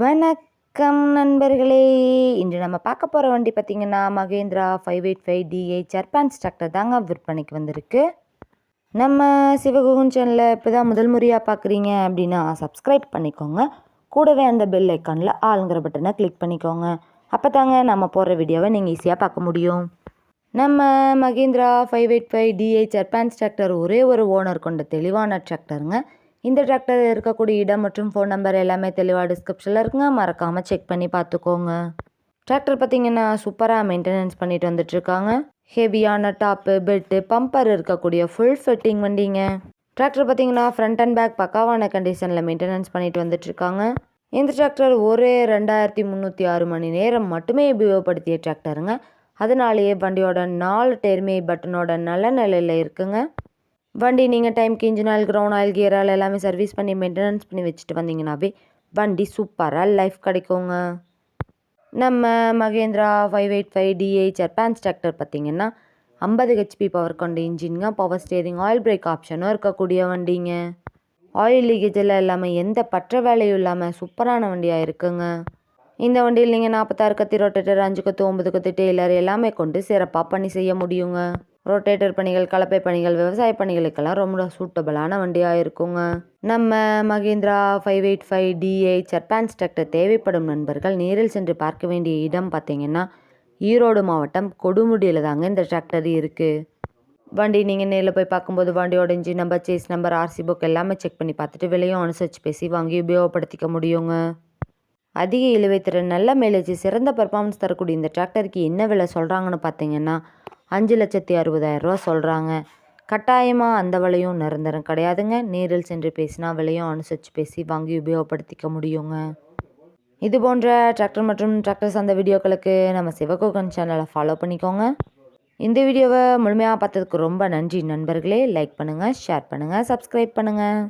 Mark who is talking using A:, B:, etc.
A: வணக்கம் நண்பர்களே. இன்று நம்ம பார்க்க போகிற வண்டி பார்த்திங்கன்னா மகேந்திரா 585DI ஜப்பான் டிராக்டர் தாங்க விற்பனைக்கு வந்திருக்கு. நம்ம சிவகுகன் சேனலில் இப்போ தான் முதல் முறையாக பார்க்குறீங்க அப்படின்னா சப்ஸ்கிரைப் பண்ணிக்கோங்க. கூடவே அந்த பெல் ஐக்கானில் ஆளுங்கிற பட்டனை கிளிக் பண்ணிக்கோங்க. அப்போ தாங்க நம்ம போடுற வீடியோவை நீங்கள் ஈஸியாக பார்க்க முடியும். நம்ம மகேந்திரா 585DI ஜப்பான் டிராக்டர் ஒரே ஒரு ஓனர் கொண்ட தெளிவான டிராக்டருங்க. இந்த டிராக்டர் இருக்கக்கூடிய இடம் மற்றும் ஃபோன் நம்பர் எல்லாமே தெளிவாக டிஸ்கிரிப்ஷனில் இருக்குங்க. மறக்காமல் செக் பண்ணி பார்த்துக்கோங்க. டிராக்டர் பார்த்திங்கன்னா சூப்பராக மெயின்டெனன்ஸ் பண்ணிட்டு வந்துட்டுருக்காங்க. ஹெவியான டாப்பு, பெட்டு, பம்பர் இருக்கக்கூடிய ஃபுல் ஃபிட்டிங் வண்டிங்க. டிராக்டர் பார்த்திங்கன்னா ஃப்ரண்ட் அண்ட் பேக் பக்காவான கண்டிஷனில் மெயின்டெனன்ஸ் பண்ணிட்டு வந்துட்டுருக்காங்க. இந்த டிராக்டர் ஒரு 2306 மணி நேரம் மட்டுமே உபயோகப்படுத்திய டிராக்டருங்க. அதனாலேயே வண்டியோட 4 டயருமே பட்டனோட நல்ல நிலையில் இருக்குங்க. வண்டி நீங்கள் டைம்க்கு engine oil, ground oil, gear oil எல்லாமே சர்வீஸ் பண்ணி மெயின்டெனன்ஸ் பண்ணி வச்சுட்டு வந்தீங்கன்னாவே வண்டி சூப்பராக லைஃப் கிடைக்குங்க. நம்ம மகேந்திரா 585DI ஜப்பான் டிராக்டர் பார்த்திங்கன்னா 50 HP பவர் கொண்ட இன்ஜின்ங்க. பவர் ஸ்டேரிங், ஆயில் பிரேக் ஆப்ஷனும் இருக்கக்கூடிய வண்டிங்க. ஆயில் லீக்கேஜ் எல்லாம் இல்லாமல் எந்த பற்ற வேலையும் இல்லாமல் சூப்பரான வண்டியாக இருக்குங்க. இந்த வண்டியில் நீங்கள் 46 கத்தி ரொட்டேட்டர், 5 கத்து, 9 கத்து டெய்லர் எல்லாமே கொண்டு சிறப்பாக பணி செய்ய முடியுங்க. ரொட்டேட்டர் பணிகள், கலப்பை பணிகள், விவசாய பணிகளுக்கெல்லாம் ரொம்ப சூட்டபிளான வண்டியாக இருக்குங்க. நம்ம மகேந்திரா 585DI ஜப்பான் டிராக்டர் தேவைப்படும் நண்பர்கள் நேரில் சென்று பார்க்க வேண்டிய இடம் பார்த்திங்கன்னா ஈரோடு மாவட்டம் கொடுமுடியில் தாங்க இந்த டிராக்டர் இருக்குது. வண்டி நீங்கள் நேரில் போய் பார்க்கும்போது வண்டியோட engine number, chassis number, RC book எல்லாமே செக் பண்ணி பார்த்துட்டு விலையும் அனுசரித்து பேசி வாங்கி உபயோகப்படுத்திக்க முடியுங்க. அதிக இழுவைத்திறன், நல்ல மைலேஜ், சிறந்த பர்ஃபார்மன்ஸ் தரக்கூடிய இந்த டிராக்டருக்கு என்ன விலை சொல்கிறாங்கன்னு பார்த்தீங்கன்னா 5,60,000 சொல்கிறாங்க. கட்டாயமாக அந்த விலையும் நிரந்தரம் கிடையாதுங்க. நேரில் சென்று பேசினா விலையும் அனுசரித்து பேசி வாங்கி உபயோகப்படுத்திக்க முடியுங்க. இது போன்ற டிராக்டர் மற்றும் டிராக்டர் சார்ந்த வீடியோக்களுக்கு நம்ம சிவகுகன் சேனலை ஃபாலோ பண்ணிக்கோங்க. இந்த வீடியோவை முழுமையாக பார்த்ததுக்கு ரொம்ப நன்றி நண்பர்களே. லைக் பண்ணுங்கள், ஷேர் பண்ணுங்கள், சப்ஸ்கிரைப் பண்ணுங்கள்.